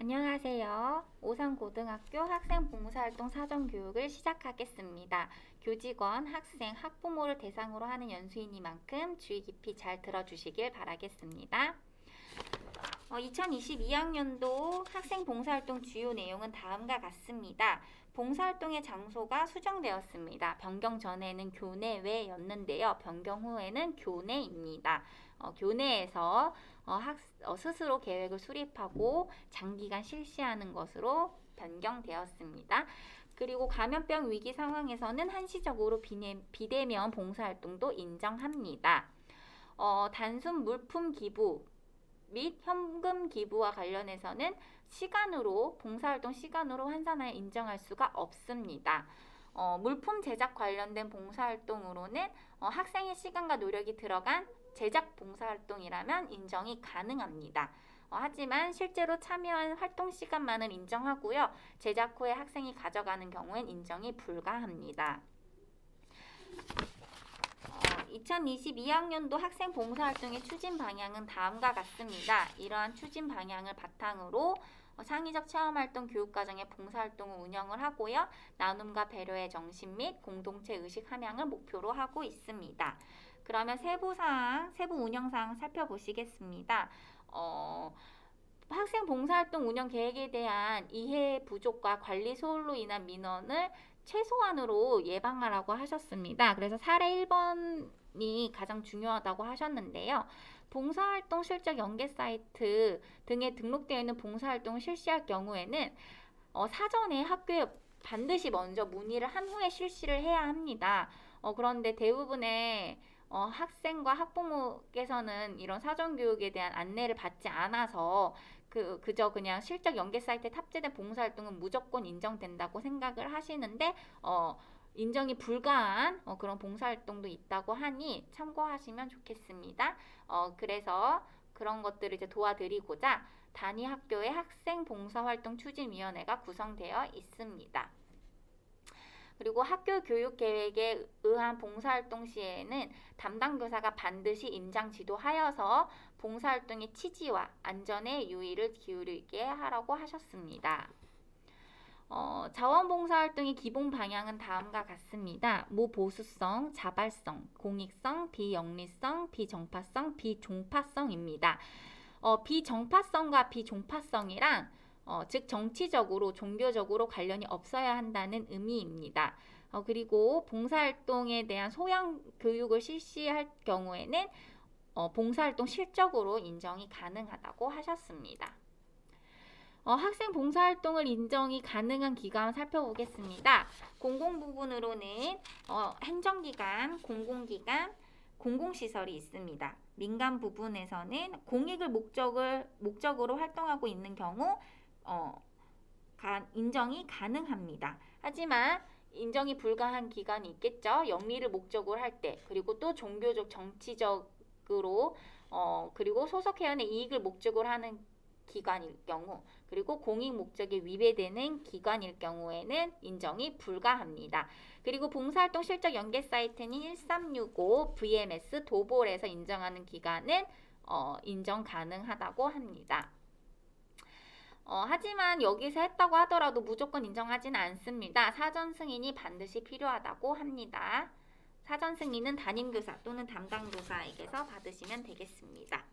안녕하세요. 오산고등학교 학생봉사활동 사전교육을 시작하겠습니다. 교직원, 학생, 학부모를 대상으로 하는 연수이니만큼 주의 깊이 잘 들어주시길 바라겠습니다. 2022학년도 학생봉사활동 주요 내용은 다음과 같습니다. 봉사활동의 장소가 수정되었습니다. 변경 전에는 교내외였는데요. 변경 후에는 교내입니다. 교내에서 스스로 계획을 수립하고 장기간 실시하는 것으로 변경되었습니다. 그리고 감염병 위기 상황에서는 한시적으로 비대면 봉사활동도 인정합니다. 단순 물품 기부 및 현금 기부와 관련해서는 봉사활동 시간으로 환산하여 인정할 수가 없습니다. 물품 제작 관련된 봉사활동으로는 학생의 시간과 노력이 들어간 제작 봉사활동이라면 인정이 가능합니다. 하지만 실제로 참여한 활동 시간만을 인정하고요. 제작 후에 학생이 가져가는 경우엔 인정이 불가합니다. 2022학년도 학생 봉사활동의 추진 방향은 다음과 같습니다. 이러한 추진 방향을 바탕으로 창의적 체험활동 교육과정의 봉사활동을 운영을 하고요. 나눔과 배려의 정신 및 공동체 의식 함양을 목표로 하고 있습니다. 그러면 세부 운영사항 살펴보시겠습니다. 학생 봉사활동 운영 계획에 대한 이해 부족과 관리 소홀로 인한 민원을 최소한으로 예방하라고 하셨습니다. 그래서 사례 1번이 가장 중요하다고 하셨는데요. 봉사활동 실적 연계 사이트 등에 등록되어 있는 봉사활동을 실시할 경우에는 사전에 학교에 반드시 먼저 문의를 한 후에 실시를 해야 합니다. 그런데 대부분의 학생과 학부모께서는 이런 사전교육에 대한 안내를 받지 않아서 그저 그냥 실적 연계 사이트에 탑재된 봉사활동은 무조건 인정된다고 생각을 하시는데 인정이 불가한 그런 봉사활동도 있다고 하니 참고하시면 좋겠습니다. 그래서 그런 것들을 이제 도와드리고자 단위 학교의 학생 봉사활동 추진위원회가 구성되어 있습니다. 그리고 학교 교육 계획에 의한 봉사활동 시에는 담당 교사가 반드시 임장 지도하여서 봉사활동의 취지와 안전에 유의를 기울이게 하라고 하셨습니다. 자원봉사활동의 기본 방향은 다음과 같습니다. 무보수성, 자발성, 공익성, 비영리성, 비정파성, 비종파성입니다. 비정파성과 비종파성이랑 즉 정치적으로 종교적으로 관련이 없어야 한다는 의미입니다. 그리고 봉사활동에 대한 소양 교육을 실시할 경우에는 봉사활동 실적으로 인정이 가능하다고 하셨습니다. 학생 봉사활동을 인정이 가능한 기관 살펴보겠습니다. 공공 부분으로는 행정기관, 공공기관, 공공시설이 있습니다. 민간 부분에서는 공익을 목적으로 활동하고 있는 경우 인정이 가능합니다. 하지만 인정이 불가한 기관이 있겠죠. 영리를 목적으로 할 때, 그리고 또 종교적, 정치적으로 그리고 소속 회원의 이익을 목적으로 하는 기관일 경우, 그리고 공익 목적에 위배되는 기관일 경우에는 인정이 불가합니다. 그리고 봉사활동 실적 연계 사이트인 1365 VMS 도볼에서 인정하는 기관은 인정 가능하다고 합니다. 하지만 여기서 했다고 하더라도 무조건 인정하지는 않습니다. 사전 승인이 반드시 필요하다고 합니다. 사전 승인은 담임교사 또는 담당교사에게서 받으시면 되겠습니다.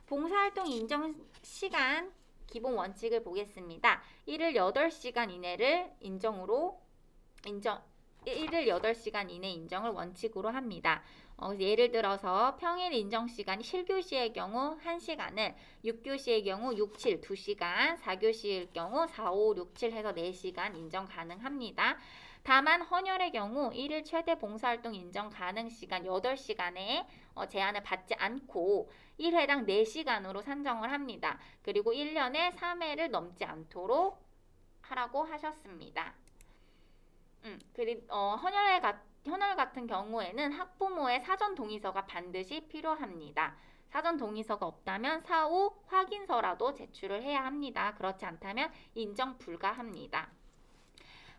봉사활동 인정 시간 기본 원칙을 보겠습니다. 1일 8시간 이내를 1일 8시간 이내 인정을 원칙으로 합니다. 예를 들어서 평일 인정시간이 7교시의 경우 1시간을, 6교시의 경우 6, 7, 2시간, 4교시일 경우 4, 5, 6, 7 해서 4시간 인정 가능합니다. 다만 헌혈의 경우 1일 최대 봉사활동 인정 가능 시간 8시간에 제한을 받지 않고 1회당 4시간으로 산정을 합니다. 그리고 1년에 3회를 넘지 않도록 하라고 하셨습니다. 헌혈 같은 경우에는 학부모의 사전 동의서가 반드시 필요합니다. 사전 동의서가 없다면 사후 확인서라도 제출을 해야 합니다. 그렇지 않다면 인정 불가합니다.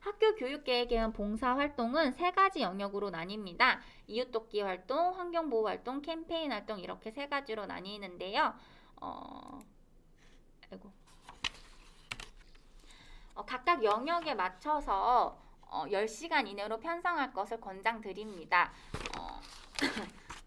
학교 교육계획에는 봉사활동은 3가지 영역으로 나뉩니다. 이웃돕기 활동, 환경보호 활동, 캠페인 활동 이렇게 3가지로 나뉘는데요. 각 영역에 맞춰서 10시간 이내로 편성할 것을 권장드립니다.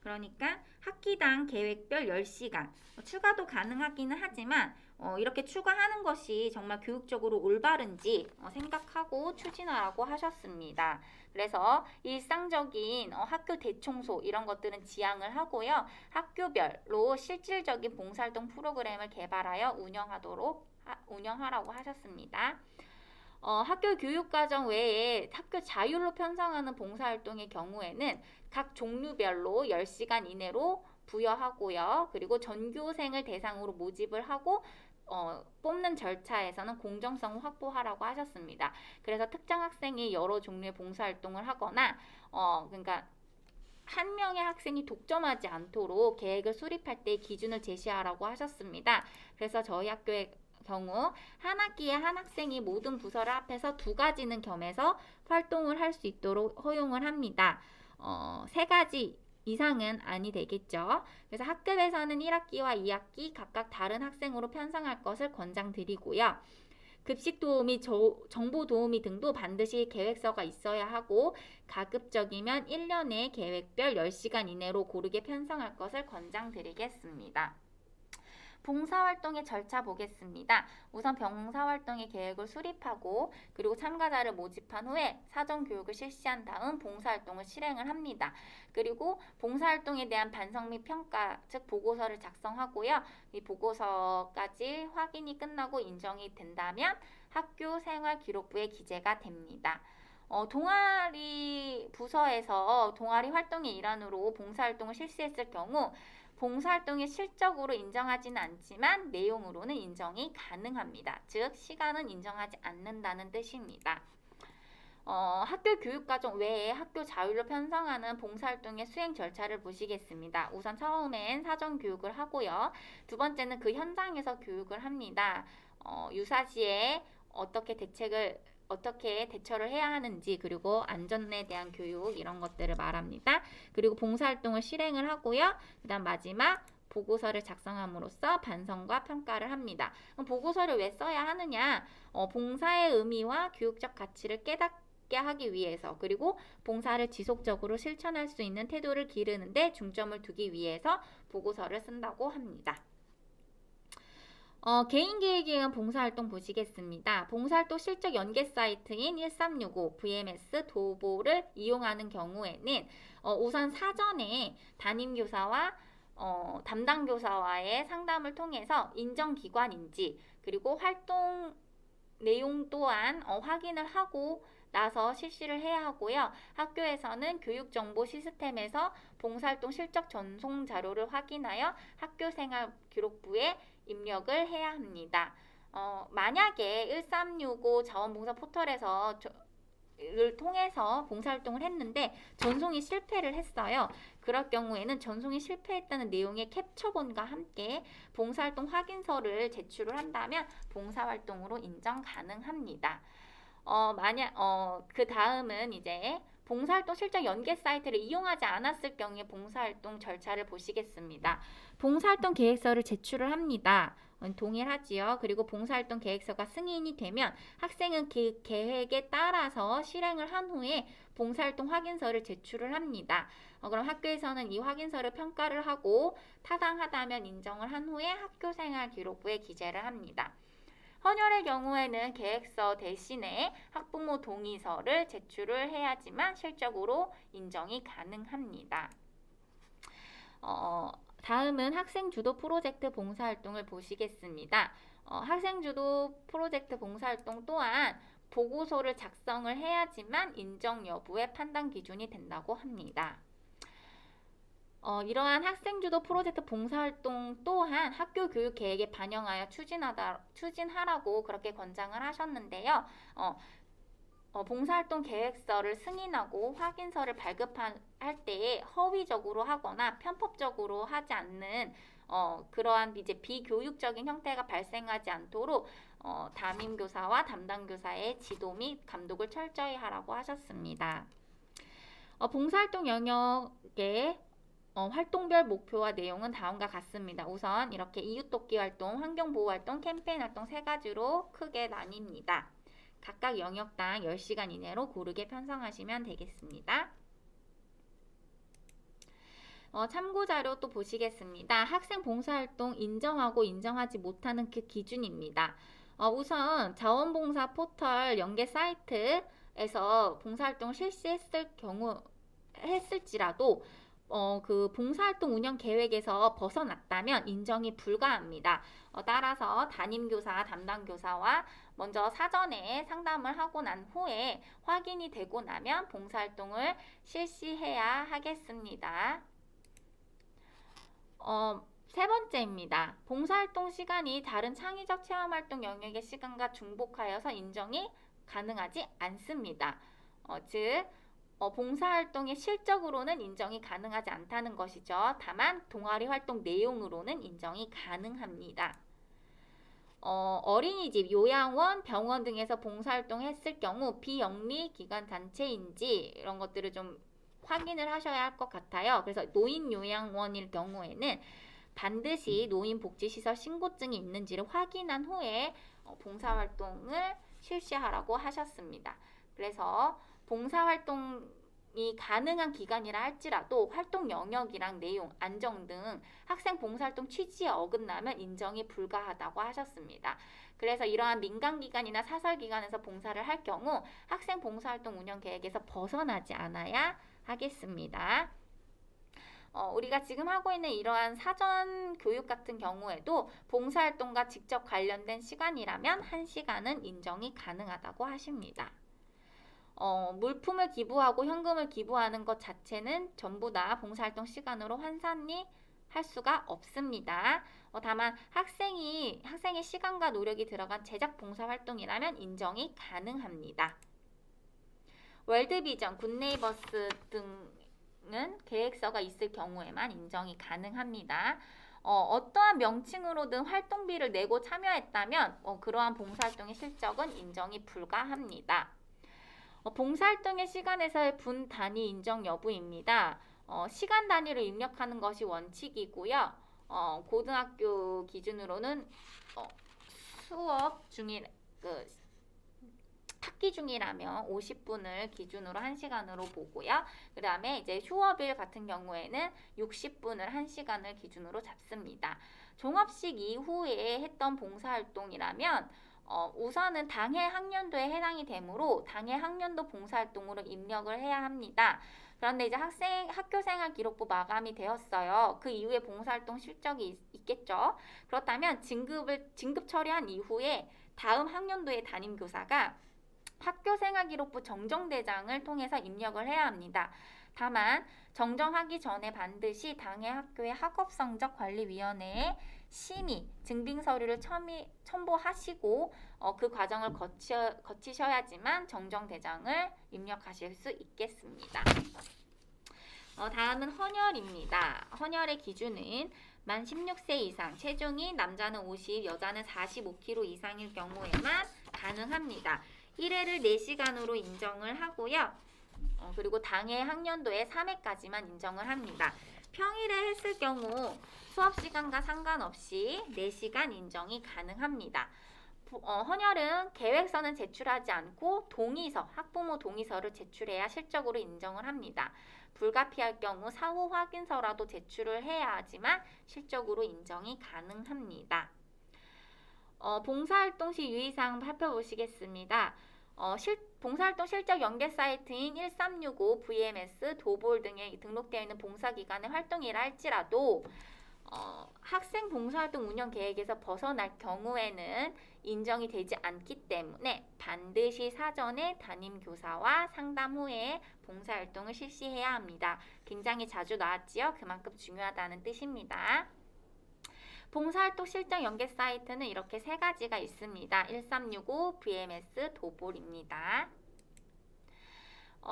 그러니까 학기당 계획별 10시간 추가도 가능하기는 하지만 이렇게 추가하는 것이 정말 교육적으로 올바른지 생각하고 추진하라고 하셨습니다. 그래서 일상적인 학교 대청소 이런 것들은 지양을 하고요. 학교별로 실질적인 봉사활동 프로그램을 개발하여 운영하라고 하셨습니다. 학교 교육과정 외에 학교 자율로 편성하는 봉사활동의 경우에는 각 종류별로 10시간 이내로 부여하고요. 그리고 전교생을 대상으로 모집을 하고 뽑는 절차에서는 공정성을 확보하라고 하셨습니다. 그래서 특정 학생이 여러 종류의 봉사활동을 하거나 그러니까 한 명의 학생이 독점하지 않도록 계획을 수립할 때 기준을 제시하라고 하셨습니다. 그래서 저희 학교의 경우 한 학기에 한 학생이 모든 부서를 합해서 2가지는 겸해서 활동을 할 수 있도록 허용을 합니다. 3가지 이상은 아니 되겠죠. 그래서 학급에서는 1학기와 2학기 각각 다른 학생으로 편성할 것을 권장드리고요. 급식 도우미, 정보 도우미 등도 반드시 계획서가 있어야 하고 가급적이면 1년에 계획별 10시간 이내로 고르게 편성할 것을 권장드리겠습니다. 봉사활동의 절차 보겠습니다. 우선 봉사활동의 계획을 수립하고 그리고 참가자를 모집한 후에 사전교육을 실시한 다음 봉사활동을 실행을 합니다. 그리고 봉사활동에 대한 반성 및 평가, 즉 보고서를 작성하고요. 이 보고서까지 확인이 끝나고 인정이 된다면 학교생활기록부에 기재가 됩니다. 동아리 부서에서 동아리 활동의 일환으로 봉사활동을 실시했을 경우 봉사활동이 실적으로 인정하지는 않지만 내용으로는 인정이 가능합니다. 즉 시간은 인정하지 않는다는 뜻입니다. 학교 교육과정 외에 학교 자율로 편성하는 봉사활동의 수행 절차를 보시겠습니다. 우선 처음엔 사전교육을 하고요. 두 번째는 그 현장에서 교육을 합니다. 유사시에 어떻게 대처를 해야 하는지 그리고 안전에 대한 교육 이런 것들을 말합니다. 그리고 봉사활동을 실행을 하고요. 그 다음 마지막 보고서를 작성함으로써 반성과 평가를 합니다. 그럼 보고서를 왜 써야 하느냐? 봉사의 의미와 교육적 가치를 깨닫게 하기 위해서 그리고 봉사를 지속적으로 실천할 수 있는 태도를 기르는 데 중점을 두기 위해서 보고서를 쓴다고 합니다. 개인 계획형 봉사활동 보시겠습니다. 봉사활동 실적 연계 사이트인 1365 VMS 도보를 이용하는 경우에는 우선 사전에 담임교사와 담당교사와의 상담을 통해서 인정기관인지 그리고 활동 내용 또한 확인을 하고 나서 실시를 해야 하고요. 학교에서는 교육정보 시스템에서 봉사활동 실적 전송 자료를 확인하여 학교생활 기록부에 입력을 해야 합니다. 만약에 1365 자원봉사 포털에서 를 통해서 봉사활동을 했는데 전송이 실패를 했어요. 그럴 경우에는 전송이 실패했다는 내용의 캡처본과 함께 봉사활동 확인서를 제출을 한다면 봉사활동으로 인정 가능합니다. 그 다음은 이제 봉사활동 실적 연계 사이트를 이용하지 않았을 경우에 봉사활동 절차를 보시겠습니다. 봉사활동 계획서를 제출을 합니다. 동일하지요. 그리고 봉사활동 계획서가 승인이 되면 학생은 그 계획에 따라서 실행을 한 후에 봉사활동 확인서를 제출을 합니다. 그럼 학교에서는 이 확인서를 평가를 하고 타당하다면 인정을 한 후에 학교생활 기록부에 기재를 합니다. 헌혈의 경우에는 계획서 대신에 학부모 동의서를 제출을 해야지만 실적으로 인정이 가능합니다. 다음은 학생주도 프로젝트 봉사활동을 보시겠습니다. 학생주도 프로젝트 봉사활동 또한 보고서를 작성을 해야지만 인정 여부의 판단 기준이 된다고 합니다. 이러한 학생주도 프로젝트 봉사활동 또한 학교 교육 계획에 반영하여 추진하라고 그렇게 권장을 하셨는데요. 봉사활동 계획서를 승인하고 확인서를 발급할 때에 허위적으로 하거나 편법적으로 하지 않는 그러한 이제 비교육적인 형태가 발생하지 않도록 담임교사와 담당교사의 지도 및 감독을 철저히 하라고 하셨습니다. 봉사활동 영역의 활동별 목표와 내용은 다음과 같습니다. 우선 이렇게 이웃돕기 활동, 환경보호 활동, 캠페인 활동 3가지로 크게 나뉩니다. 각각 영역당 10시간 이내로 고르게 편성하시면 되겠습니다. 참고자료 또 보시겠습니다. 학생 봉사활동 인정하고 인정하지 못하는 그 기준입니다. 우선 자원봉사 포털 연계 사이트에서 봉사활동을 했을지라도 그 봉사활동 운영 계획에서 벗어났다면 인정이 불가합니다. 따라서 담임교사, 담당교사와 먼저 사전에 상담을 하고 난 후에 확인이 되고 나면 봉사활동을 실시해야 하겠습니다. 세 번째입니다. 봉사활동 시간이 다른 창의적 체험활동 영역의 시간과 중복하여서 인정이 가능하지 않습니다. 즉 봉사활동의 실적으로는 인정이 가능하지 않다는 것이죠. 다만 동아리 활동 내용으로는 인정이 가능합니다. 어린이집, 요양원, 병원 등에서 봉사활동 했을 경우 비영리 기관 단체인지 이런 것들을 좀 확인을 하셔야 할 것 같아요. 그래서 노인요양원일 경우에는 반드시 노인복지시설 신고증이 있는지를 확인한 후에 봉사활동을 실시하라고 하셨습니다. 그래서 봉사활동이 가능한 기간이라 할지라도 활동 영역이랑 내용, 안정 등 학생 봉사활동 취지에 어긋나면 인정이 불가하다고 하셨습니다. 그래서 이러한 민간기관이나 사설기관에서 봉사를 할 경우 학생 봉사활동 운영 계획에서 벗어나지 않아야 하겠습니다. 우리가 지금 하고 있는 이러한 사전 교육 같은 경우에도 봉사활동과 직접 관련된 시간이라면 1시간은 인정이 가능하다고 하십니다. 물품을 기부하고 현금을 기부하는 것 자체는 전부 다 봉사활동 시간으로 환산이 할 수가 없습니다. 다만 학생의 시간과 노력이 들어간 제작 봉사활동이라면 인정이 가능합니다. 월드비전, 굿네이버스 등은 계획서가 있을 경우에만 인정이 가능합니다. 어떠한 명칭으로든 활동비를 내고 참여했다면 그러한 봉사활동의 실적은 인정이 불가합니다. 봉사활동의 시간에서의 분 단위 인정 여부입니다. 시간 단위를 입력하는 것이 원칙이고요. 고등학교 기준으로는 수업 중인 학기 중이라면 50분을 기준으로 1시간으로 보고요. 그 다음에 이제 휴업일 같은 경우에는 60분을 1시간을 기준으로 잡습니다. 종업식 이후에 했던 봉사활동이라면 우선은 당해 학년도에 해당이 되므로 당해 학년도 봉사활동으로 입력을 해야 합니다. 그런데 이제 학교생활 기록부 마감이 되었어요. 그 이후에 봉사활동 실적이 있겠죠. 그렇다면 진급 처리한 이후에 다음 학년도의 담임교사가 학교생활기록부 정정대장을 통해서 입력을 해야 합니다. 다만 정정하기 전에 반드시 당해 학교의 학업성적관리위원회에 심의, 증빙서류를 첨부하시고 그 과정을 거치셔야지만 정정대장을 입력하실 수 있겠습니다. 다음은 헌혈입니다. 헌혈의 기준은 만 16세 이상, 체중이 남자는 50, 여자는 45kg 이상일 경우에만 가능합니다. 1회를 4시간으로 인정을 하고요. 그리고 당해 학년도에 3회까지만 인정을 합니다. 평일에 했을 경우 수업시간과 상관없이 4시간 인정이 가능합니다. 헌혈은 계획서는 제출하지 않고 동의서, 학부모 동의서를 제출해야 실적으로 인정을 합니다. 불가피할 경우 사후 확인서라도 제출을 해야 하지만 실적으로 인정이 가능합니다. 봉사활동 시 유의사항 살펴보시겠습니다. 봉사활동 실적 연계 사이트인 1365, VMS, 도볼 등에 등록되어 있는 봉사기관의 활동이라 할지라도 학생 봉사활동 운영 계획에서 벗어날 경우에는 인정이 되지 않기 때문에 반드시 사전에 담임교사와 상담 후에 봉사활동을 실시해야 합니다. 굉장히 자주 나왔지요? 그만큼 중요하다는 뜻입니다. 봉사활동 실적 연계 사이트는 이렇게 3가지가 있습니다. 1365, VMS, 도볼입니다.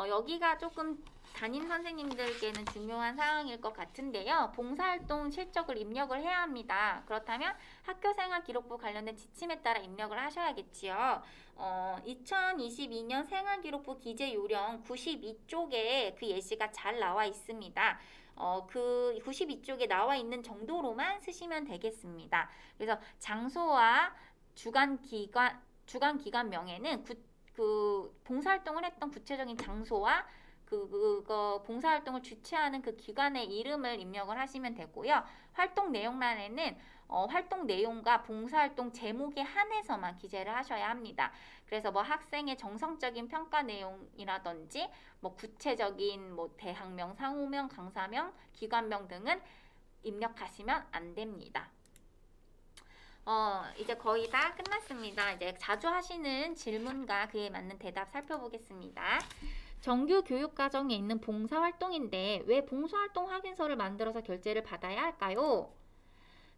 여기가 조금 담임 선생님들께는 중요한 사항일 것 같은데요. 봉사활동 실적을 입력을 해야 합니다. 그렇다면 학교생활 기록부 관련된 지침에 따라 입력을 하셔야겠지요. 2022년 생활기록부 기재 요령 92쪽에 그 예시가 잘 나와 있습니다. 그 92쪽에 나와 있는 정도로만 쓰시면 되겠습니다. 그래서 장소와 주간 기관명에는 그 봉사활동을 했던 구체적인 장소와 그거 봉사활동을 주최하는 그 기관의 이름을 입력을 하시면 되고요. 활동 내용란에는 활동 내용과 봉사활동 제목에 한해서만 기재를 하셔야 합니다. 그래서 뭐 학생의 정성적인 평가 내용이라든지 뭐 구체적인 뭐 대학명, 상호명, 강사명, 기관명 등은 입력하시면 안 됩니다. 이제 거의 다 끝났습니다. 이제 자주 하시는 질문과 그에 맞는 대답 살펴보겠습니다. 정규 교육과정에 있는 봉사활동인데 왜 봉사활동 확인서를 만들어서 결제를 받아야 할까요?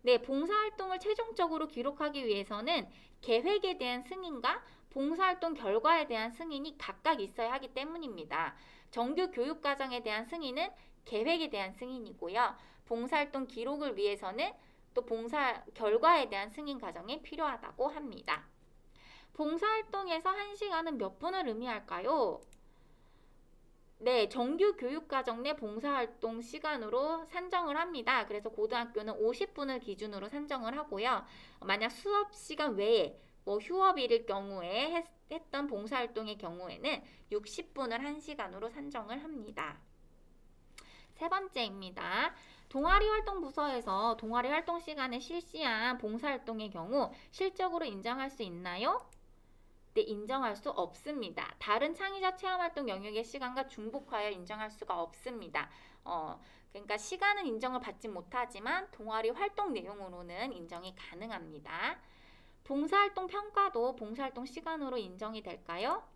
네, 봉사활동을 최종적으로 기록하기 위해서는 계획에 대한 승인과 봉사활동 결과에 대한 승인이 각각 있어야 하기 때문입니다. 정규 교육과정에 대한 승인은 계획에 대한 승인이고요. 봉사활동 기록을 위해서는 또 봉사 결과에 대한 승인 과정이 필요하다고 합니다. 봉사활동에서 1시간은 몇 분을 의미할까요? 네, 정규 교육과정 내 봉사활동 시간으로 산정을 합니다. 그래서 고등학교는 50분을 기준으로 산정을 하고요. 만약 수업 시간 외에 뭐 휴업일일 경우에 했던 봉사활동의 경우에는 60분을 1시간으로 산정을 합니다. 세 번째입니다. 동아리 활동 부서에서 동아리 활동 시간에 실시한 봉사활동의 경우 실적으로 인정할 수 있나요? 네, 인정할 수 없습니다. 다른 창의적 체험활동 영역의 시간과 중복하여 인정할 수가 없습니다. 그러니까 시간은 인정을 받지 못하지만 동아리 활동 내용으로는 인정이 가능합니다. 봉사활동 평가도 봉사활동 시간으로 인정이 될까요?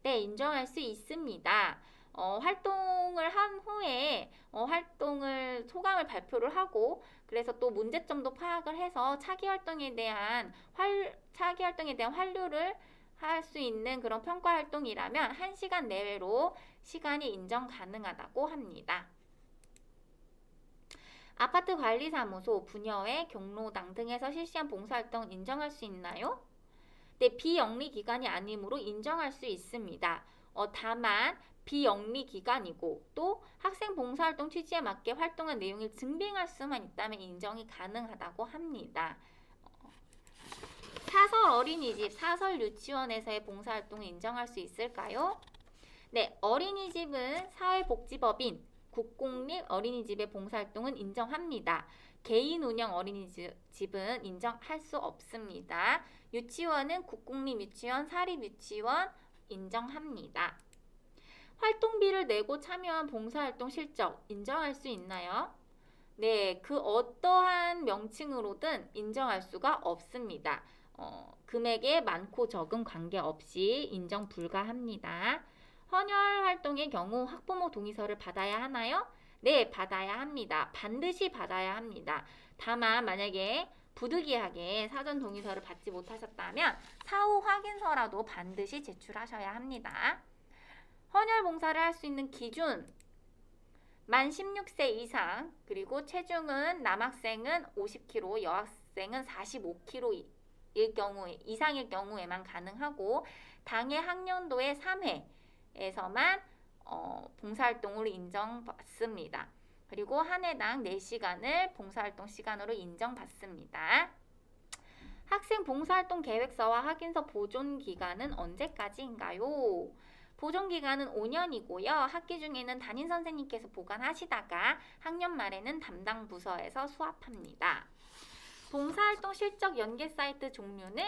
네, 인정할 수 있습니다. 활동을 한 후에 활동을 소감을 발표를 하고 그래서 또 문제점도 파악을 해서 차기 활동에 대한 환류를 할 수 있는 그런 평가 활동이라면 1시간 내외로 시간이 인정 가능하다고 합니다. 아파트 관리사무소, 부녀회, 경로당 등에서 실시한 봉사활동 인정할 수 있나요? 네, 비영리기관이 아니므로 인정할 수 있습니다. 다만 비영리기관이고 또 학생 봉사활동 취지에 맞게 활동한 내용을 증빙할 수만 있다면 인정이 가능하다고 합니다. 사설 어린이집, 사설 유치원에서의 봉사활동을 인정할 수 있을까요? 네, 어린이집은 사회복지법인 국공립 어린이집의 봉사활동은 인정합니다. 개인 운영 어린이집은 인정할 수 없습니다. 유치원은 국공립 유치원, 사립 유치원 인정합니다. 활동비를 내고 참여한 봉사활동 실적 인정할 수 있나요? 네, 그 어떠한 명칭으로든 인정할 수가 없습니다. 금액에 많고 적음 관계없이 인정 불가합니다. 헌혈 활동의 경우 학부모 동의서를 받아야 하나요? 네, 받아야 합니다. 반드시 받아야 합니다. 다만 만약에 부득이하게 사전 동의서를 받지 못하셨다면 사후 확인서라도 반드시 제출하셔야 합니다. 헌혈 봉사를 할 수 있는 기준 만 16세 이상 그리고 체중은 남학생은 50kg, 여학생은 45kg 이상일 경우에만 가능하고 당해 학년도의 3회에서만 봉사활동으로 인정받습니다. 그리고 한 해당 4시간을 봉사활동 시간으로 인정받습니다. 학생 봉사활동 계획서와 확인서 보존 기간은 언제까지인가요? 보존 기간은 5년이고요. 학기 중에는 담임 선생님께서 보관하시다가 학년 말에는 담당 부서에서 수합합니다. 봉사활동 실적 연계 사이트 종류는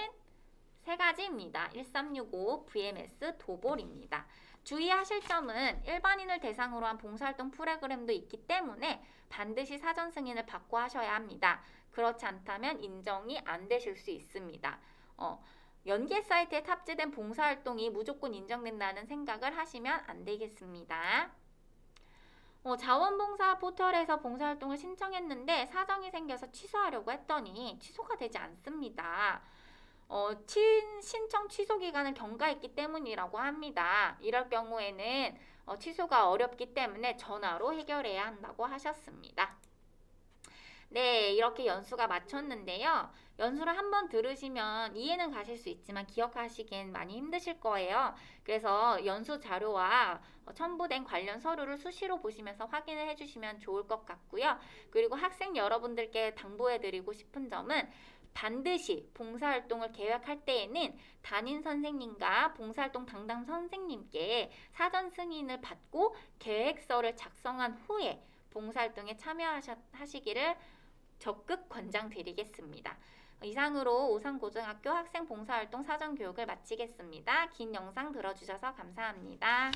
3가지입니다. 1365, VMS, 도볼입니다. 주의하실 점은 일반인을 대상으로 한 봉사활동 프로그램도 있기 때문에 반드시 사전 승인을 받고 하셔야 합니다. 그렇지 않다면 인정이 안 되실 수 있습니다. 연계 사이트에 탑재된 봉사활동이 무조건 인정된다는 생각을 하시면 안 되겠습니다. 자원봉사 포털에서 봉사활동을 신청했는데 사정이 생겨서 취소하려고 했더니 취소가 되지 않습니다. 신청 취소 기간을 경과했기 때문이라고 합니다. 이럴 경우에는 취소가 어렵기 때문에 전화로 해결해야 한다고 하셨습니다. 네, 이렇게 연수가 마쳤는데요. 연수를 한번 들으시면 이해는 가실 수 있지만 기억하시기엔 많이 힘드실 거예요. 그래서 연수 자료와 첨부된 관련 서류를 수시로 보시면서 확인을 해주시면 좋을 것 같고요. 그리고 학생 여러분들께 당부해드리고 싶은 점은 반드시 봉사활동을 계획할 때에는 담임 선생님과 봉사활동 담당 선생님께 사전 승인을 받고 계획서를 작성한 후에 봉사활동에 참여하시기를 적극 권장드리겠습니다. 이상으로 오산고등학교 학생 봉사활동 사전교육을 마치겠습니다. 긴 영상 들어주셔서 감사합니다.